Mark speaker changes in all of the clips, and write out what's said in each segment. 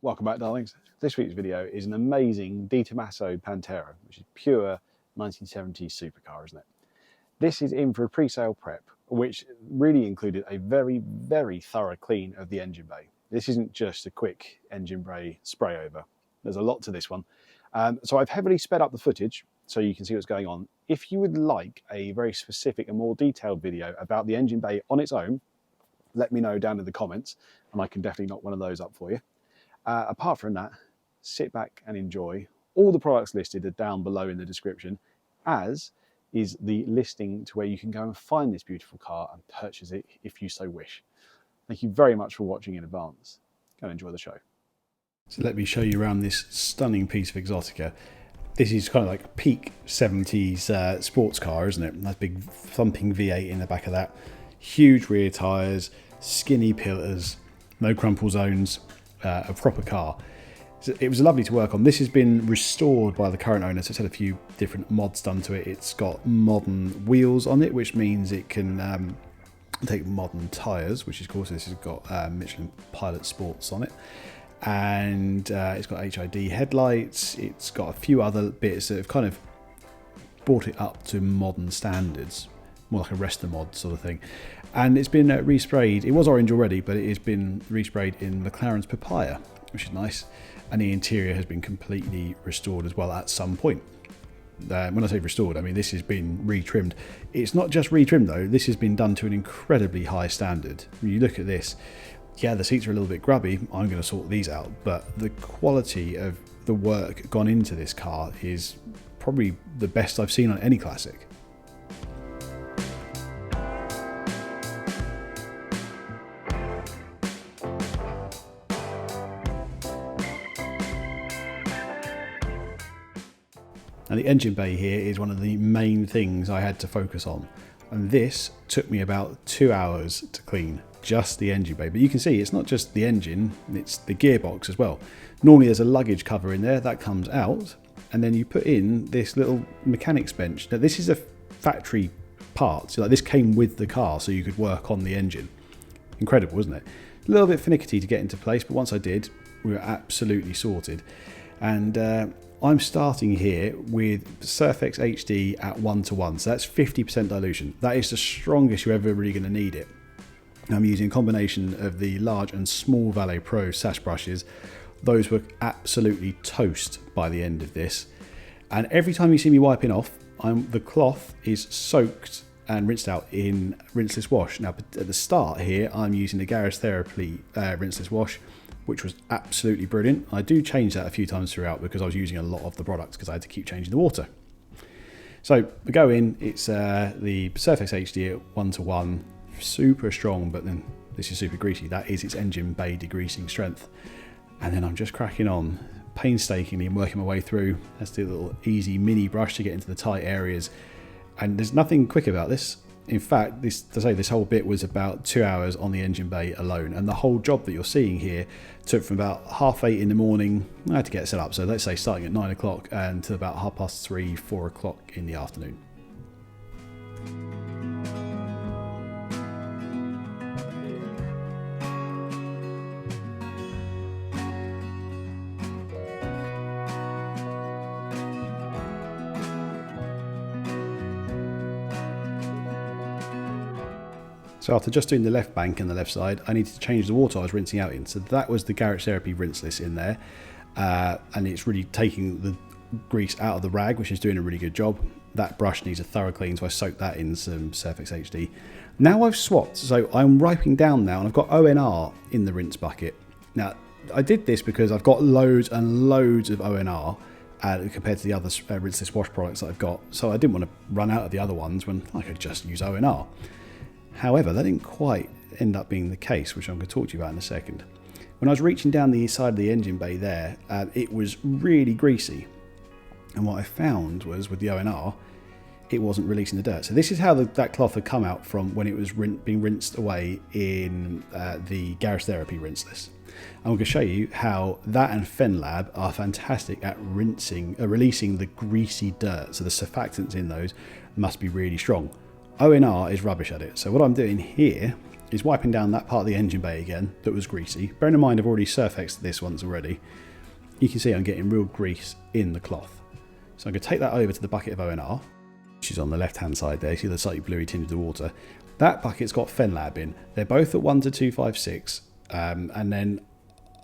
Speaker 1: Welcome back, darlings. This week's video is an amazing DeTomaso Pantera, which is pure 1970s supercar, isn't it? This is in for a pre-sale prep, which really included a very, very thorough clean of the engine bay. This isn't just a quick engine bay spray over. There's a lot to this one. So I've heavily sped up the footage so you can see what's going on. If you would like a very specific and more detailed video about the engine bay on its own, let me know down in the comments, and I can definitely knock one of those up for you. Apart from that, sit back and enjoy. All the products listed are down below in the description, as is the listing to where you can go and find this beautiful car and purchase it if you so wish. Thank you very much for watching in advance. Go and enjoy the show. So let me show you around this stunning piece of Exotica. This is kind of like peak 70s sports car, isn't it? That big thumping V8 in the back of that. Huge rear tyres, skinny pillars, no crumple zones. A proper car. So it was lovely to work on. This has been restored by the current owner, so it's had a few different mods done to it. It's got modern wheels on it, which means it can take modern tyres, which is cool. So this has got Michelin Pilot Sports on it, and it's got HID headlights. It's got a few other bits that have kind of brought it up to modern standards, more like a Resta mod sort of thing. And it's been resprayed. It was orange already, but it has been resprayed in McLaren's Papaya, which is nice. And the interior has been completely restored as well at some point. When I say restored, I mean this has been retrimmed. It's not just retrimmed though, this has been done to an incredibly high standard. When you look at this, yeah, the seats are a little bit grubby. I'm going to sort these out, but the quality of the work gone into this car is probably the best I've seen on any classic. Now the engine bay here is one of the main things I had to focus on, and this took me about 2 hours to clean, just the engine bay. But you can see it's not just the engine, it's the gearbox as well. Normally there's a luggage cover in there, that comes out, and then you put in this little mechanics bench. Now this is a factory part, so like this came with the car so you could work on the engine. Incredible, isn't it? A little bit finicky to get into place, but once I did, we were absolutely sorted. And I'm starting here with Surfex HD at 1:1, so that's 50% dilution. That is the strongest you're ever really going to need it. I'm using a combination of the large and small Valet Pro sash brushes. Those were absolutely toast by the end of this. And every time you see me wiping off, the cloth is soaked and rinsed out in Rinseless Wash. Now at the start here, I'm using the Garage Therapy Rinseless Wash, which was absolutely brilliant. I do change that a few times throughout because I was using a lot of the products because I had to keep changing the water. So we go in, it's the Surfex HD at 1:1, super strong, but then this is super greasy. That is its engine bay degreasing strength. And then I'm just cracking on painstakingly and working my way through. That's the little easy mini brush to get into the tight areas. And there's nothing quick about this. In fact, this whole bit was about 2 hours on the engine bay alone, and the whole job that you're seeing here took from about 8:30 in the morning. I had to get it set up, so let's say starting at 9 o'clock until about 3:30, 4 o'clock in the afternoon. So after just doing the left bank and the left side, I needed to change the water I was rinsing out in. So that was the Garage Therapy Rinseless in there. And it's really taking the grease out of the rag, which is doing a really good job. That brush needs a thorough clean, so I soaked that in some Surfex HD. Now I've swapped, so I'm wiping down now, and I've got ONR in the rinse bucket. Now, I did this because I've got loads and loads of ONR compared to the other Rinseless Wash products that I've got. So I didn't want to run out of the other ones when I could just use ONR. However, that didn't quite end up being the case, which I'm going to talk to you about in a second. When I was reaching down the side of the engine bay there, it was really greasy. And what I found was with the ONR, it wasn't releasing the dirt. So this is how that cloth had come out from when it was being rinsed away in the Garage Therapy Rinseless. I'm going to show you how that and Feynlab are fantastic at releasing the greasy dirt. So the surfactants in those must be really strong. ONR is rubbish at it. So what I'm doing here, is wiping down that part of the engine bay again that was greasy. Bearing in mind I've already Surfexed this once already. You can see I'm getting real grease in the cloth. So I'm going to take that over to the bucket of ONR, which is on the left hand side there. You see the slightly bluey tinge of the water. That bucket's got Feynlab in. They're both at 1 to 256, and then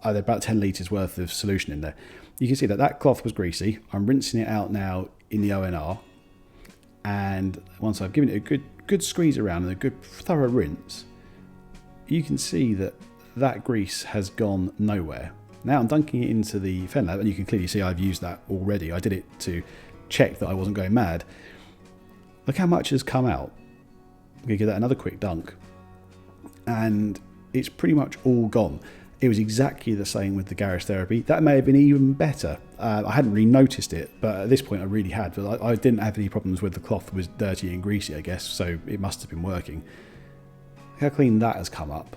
Speaker 1: they're about 10 litres worth of solution in there. You can see that that cloth was greasy. I'm rinsing it out now in the ONR, and once I've given it a good squeeze around and a good thorough rinse, you can see that that grease has gone nowhere. Now I'm dunking it into the Feynlab, and you can clearly see I've used that already. I did it to check that I wasn't going mad. Look how much has come out. I'm going to give that another quick dunk, and it's pretty much all gone. It was exactly the same with the garage therapy. That may have been even better. I hadn't really noticed it, but at this point I really had. But I didn't have any problems with the cloth was dirty and greasy, I guess, so it must have been working. Look how clean that has come up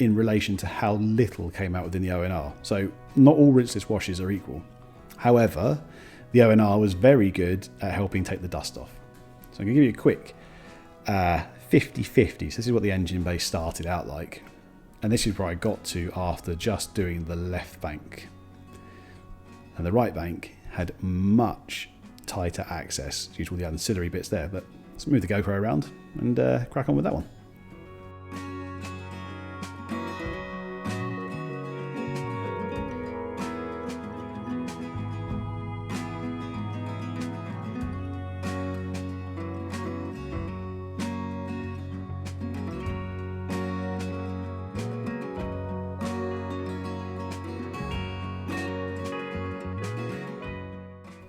Speaker 1: in relation to how little came out within the ONR. So not all rinseless washes are equal. However, the ONR was very good at helping take the dust off. So I'm going to give you a quick 50-50. So this is what the engine bay started out like. And this is where I got to after just doing the left bank. And the right bank had much tighter access due to all the ancillary bits there. But let's move the GoPro around and crack on with that one.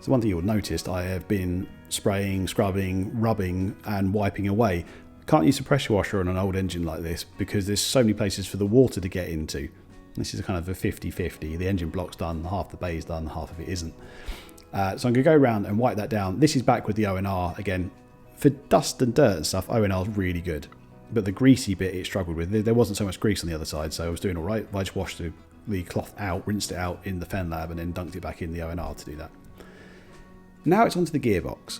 Speaker 1: So one thing you'll notice, I have been spraying, scrubbing, rubbing and wiping away. Can't use a pressure washer on an old engine like this because there's so many places for the water to get into. This is a kind of a 50-50. The engine block's done, half the bay's done, half of it isn't. So I'm going to go around and wipe that down. This is back with the ONR again. For dust and dirt and stuff, ONR is really good. But the greasy bit it struggled with. There wasn't so much grease on the other side, so I was doing all right. I just washed the cloth out, rinsed it out in the Feynlab and then dunked it back in the ONR to do that. Now it's onto the gearbox.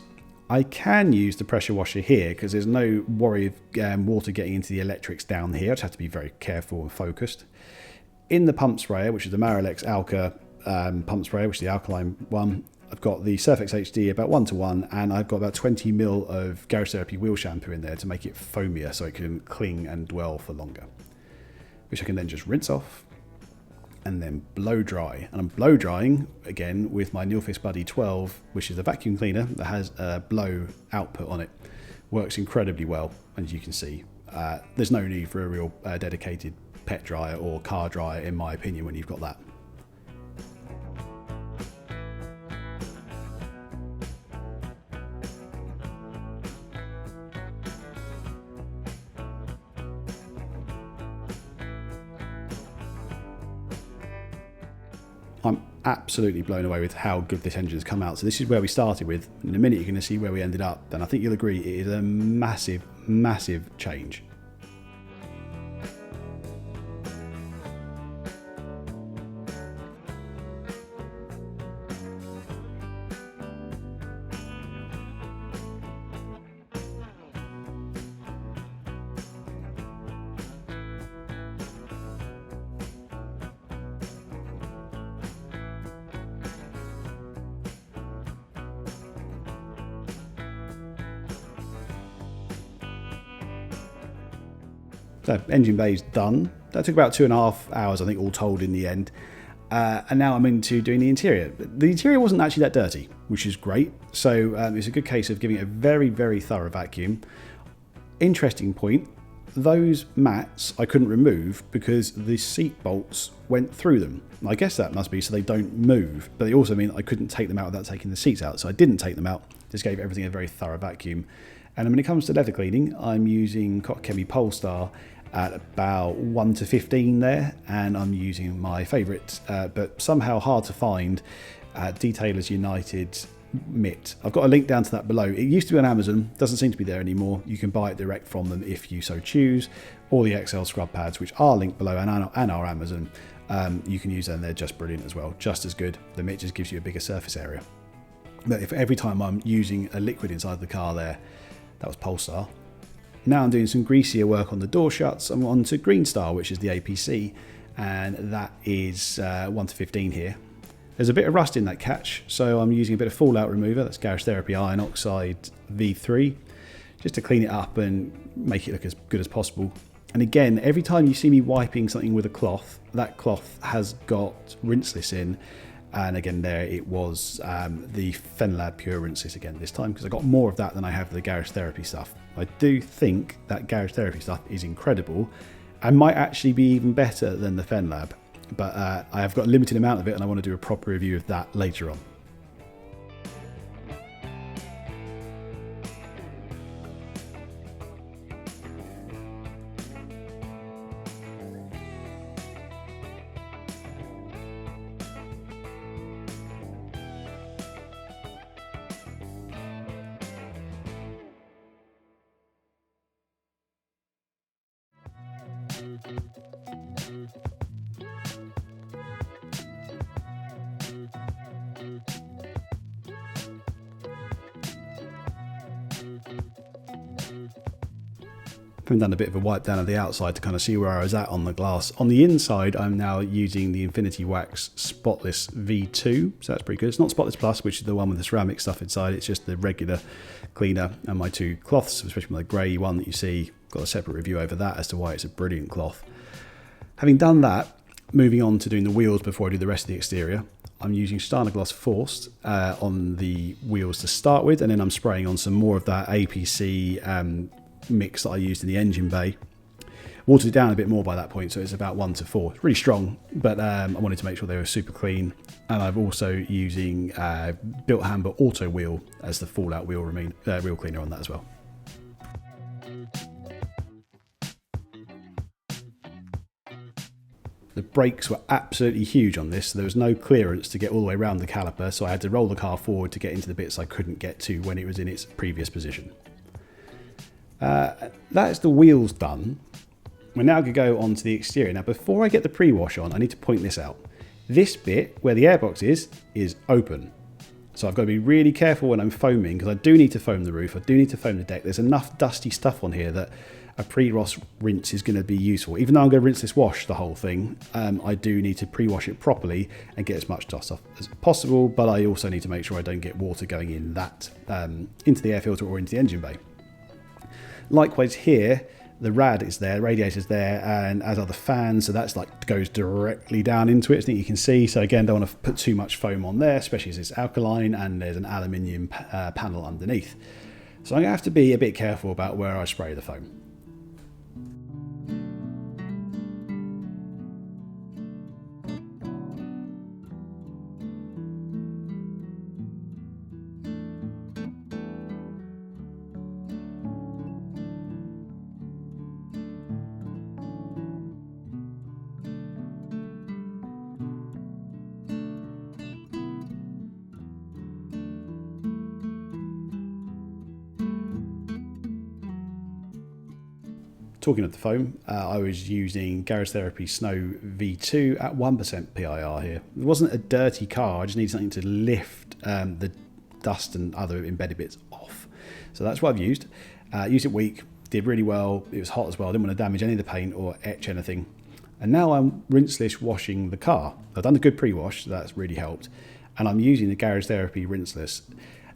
Speaker 1: I can use the pressure washer here because there's no worry of water getting into the electrics down here. I just have to be very careful and focused. In the pump sprayer, which is the Maralex Alka pump sprayer, which is the alkaline one, I've got the Surfex HD about 1 to 1, and I've got about 20 ml of Garage Therapy wheel shampoo in there to make it foamier so it can cling and dwell for longer, which I can then just rinse off and then blow dry. And I'm blow drying again with my Nilfisk Buddy II, which is a vacuum cleaner that has a blow output on it. Works incredibly well, as you can see. There's no need for a real dedicated pet dryer or car dryer, in my opinion, when you've got that. I'm absolutely blown away with how good this engine has come out. So this is where we started with. In a minute you're going to see where we ended up, and I think you'll agree it is a massive, massive change. So engine bay's done. That took about 2.5 hours, I think, all told in the end. And now I'm into doing the interior. The interior wasn't actually that dirty, which is great. So it's a good case of giving it a very, very thorough vacuum. Interesting point, those mats I couldn't remove because the seat bolts went through them. I guess that must be so they don't move, but they also mean I couldn't take them out without taking the seats out. So I didn't take them out, just gave everything a very thorough vacuum. And when it comes to leather cleaning, I'm using Koch Chemie Pol Star at about 1 to 15 there, and I'm using my favourite, but somehow hard to find, Detailers United mitt. I've got a link down to that below. It used to be on Amazon, doesn't seem to be there anymore. You can buy it direct from them if you so choose, or the XL scrub pads, which are linked below and are Amazon. You can use them, they're just brilliant as well, just as good. The mitt just gives you a bigger surface area. But if every time I'm using a liquid inside the car there, that was Pol Star. Now I'm doing some greasier work on the door shuts. I'm on to Green Star, which is the APC, and that is 1 to 15 here. There's a bit of rust in that catch, so I'm using a bit of fallout remover. That's Garage Therapy Iron Oxide V3, just to clean it up and make it look as good as possible. And again, every time you see me wiping something with a cloth, that cloth has got Rinseless in. And again, there it was the Feynlab Pure Rinseless again this time, because I got more of that than I have the Garage Therapy stuff. I do think that Garage Therapy stuff is incredible and might actually be even better than the Feynlab. But I have got a limited amount of it, and I want to do a proper review of that later on. I've done a bit of a wipe down of the outside to kind of see where I was at on the glass. On the inside, I'm now using the Infinity Wax Spotless V2, so that's pretty good. It's not Spotless Plus, which is the one with the ceramic stuff inside. It's just the regular cleaner, and my two cloths, especially my grey one that you see. Got a separate review over that as to why it's a brilliant cloth. Having done that, moving on to doing the wheels before I do the rest of the exterior. I'm using Stannagloss Forced on the wheels to start with, and then I'm spraying on some more of that APC mix that I used in the engine bay. Watered it down a bit more by that point, so it's about 1 to 4. It's really strong, but I wanted to make sure they were super clean. And I'm also using Bilt Hamber Auto Wheel as the fallout wheel cleaner on that as well. The brakes were absolutely huge on this, so there was no clearance to get all the way around the caliper, so I had to roll the car forward to get into the bits I couldn't get to when it was in its previous position. That's the wheels done. We're now going to go on to the exterior. Now, before I get the pre-wash on, I need to point this out. This bit, where the airbox is open. So I've got to be really careful when I'm foaming, because I do need to foam the roof, I do need to foam the deck. There's enough dusty stuff on here that a pre-wash rinse is going to be useful. Even though I'm going to Rinseless Wash the whole thing, I do need to pre-wash it properly and get as much dust off as possible, but I also need to make sure I don't get water going in that into the air filter or into the engine bay. Likewise here, the rad is there, the radiator's there, and as are the fans, so that's like goes directly down into it, I think you can see. So again, don't want to put too much foam on there, especially as it's alkaline and there's an aluminium panel underneath. So I'm going to have to be a bit careful about where I spray the foam. Talking of the foam, I was using Garage Therapy Snow V2 at 1% PIR here. It wasn't a dirty car, I just needed something to lift the dust and other embedded bits off. So that's what I've used. Used it week, did really well, it was hot as well, I didn't want to damage any of the paint or etch anything. And now I'm rinseless washing the car. I've done a good pre-wash, so that's really helped. And I'm using the Garage Therapy Rinseless.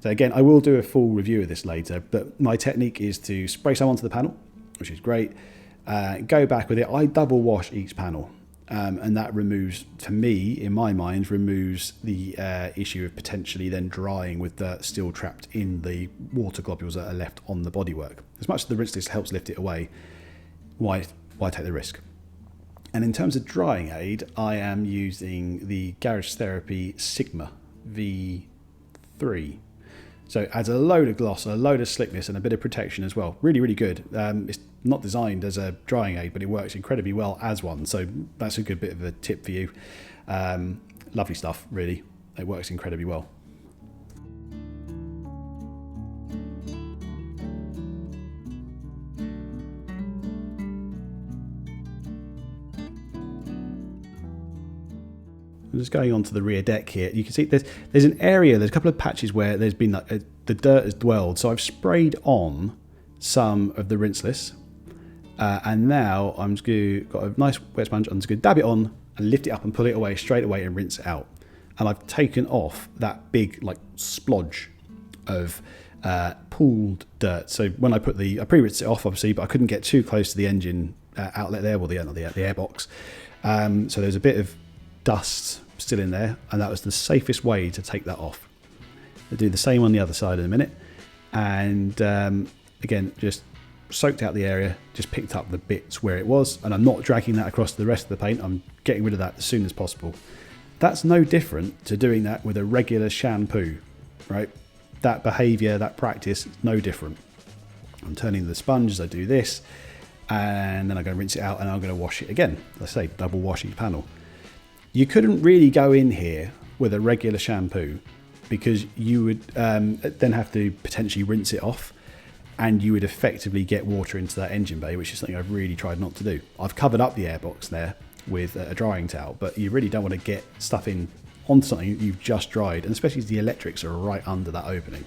Speaker 1: So again, I will do a full review of this later, but my technique is to spray some onto the panel, which is great. Go back with it. I double wash each panel, and that removes, for me, in my mind, removes the issue of potentially then drying with dirt still trapped in the water globules that are left on the bodywork. As much as the Rinseless helps lift it away, why take the risk? And in terms of drying aid, I am using the Garage Therapy Sigma V3. So it adds a load of gloss, a load of slickness, and a bit of protection as well. Really, really good. It's not designed as a drying aid, but it works incredibly well as one. So that's a good bit of a tip for you. Lovely stuff, really. It works incredibly well. I'm just going on to the rear deck here. You can see there's a couple of patches where there's been like the dirt has dwelled. So I've sprayed on some of the Rinseless. And now I'm just got a nice wet sponge. I'm just going to dab it on and lift it up and pull it away straight away and rinse it out. And I've taken off that big like splodge of pooled dirt. So when I put I pre-rinsed it off obviously, but I couldn't get too close to the engine outlet there, well the airbox. So there's a bit of dust still in there, and that was the safest way to take that off. I'll do the same on the other side in a minute. And again, just soaked out the area, just picked up the bits where it was, and I'm not dragging that across the rest of the paint. I'm getting rid of that as soon as possible. That's no different to doing that with a regular shampoo, right? That behavior, that practice, no different. I'm turning the sponge as I do this, and then I'm going to rinse it out and I'm going to wash it again. Let's say double wash each panel. You couldn't really go in here with a regular shampoo because you would then have to potentially rinse it off, and you would effectively get water into that engine bay, which is something I've really tried not to do. I've covered up the airbox there with a drying towel, but you really don't want to get stuff in onto something you've just dried, and especially as the electrics are right under that opening.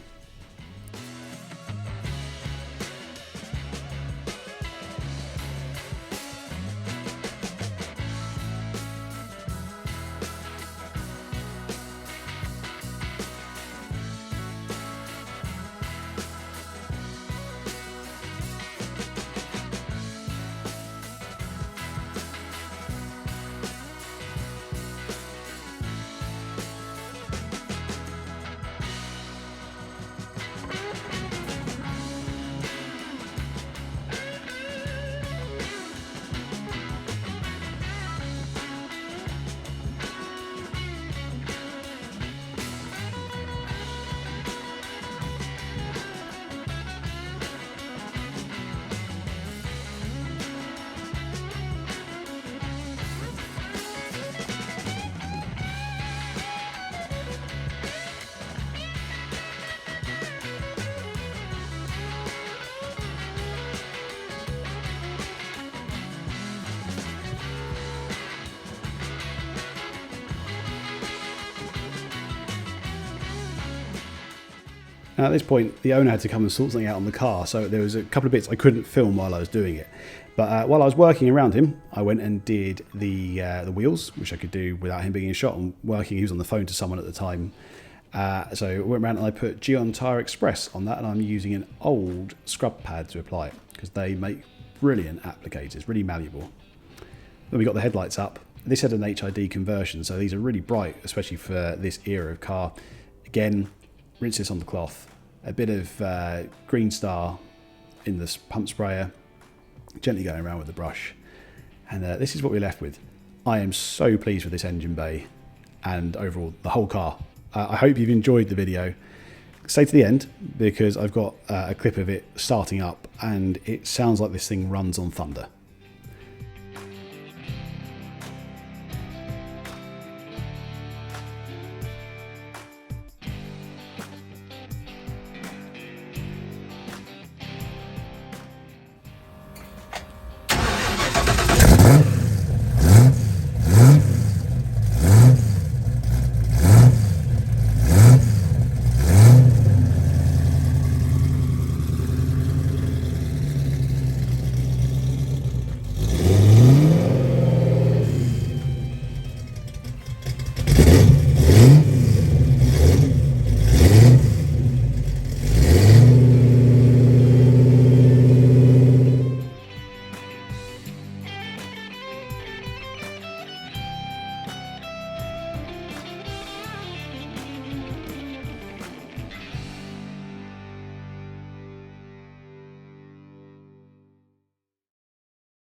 Speaker 1: Now at this point, the owner had to come and sort something out on the car, so there was a couple of bits I couldn't film while I was doing it. But while I was working around him, I went and did the wheels, which I could do without him being in shot. I'm working, he was on the phone to someone at the time. So I went around and I put Geon Tire Express on that, and I'm using an old scrub pad to apply it, because they make brilliant applicators, really malleable. Then we got the headlights up. This had an HID conversion, so these are really bright, especially for this era of car. Again, rinse this on the cloth, a bit of Green Star in the pump sprayer, gently going around with the brush, and this is what we're left with. I am so pleased with this engine bay and overall the whole car. I hope you've enjoyed the video. Stay to the end because I've got a clip of it starting up and it sounds like this thing runs on thunder.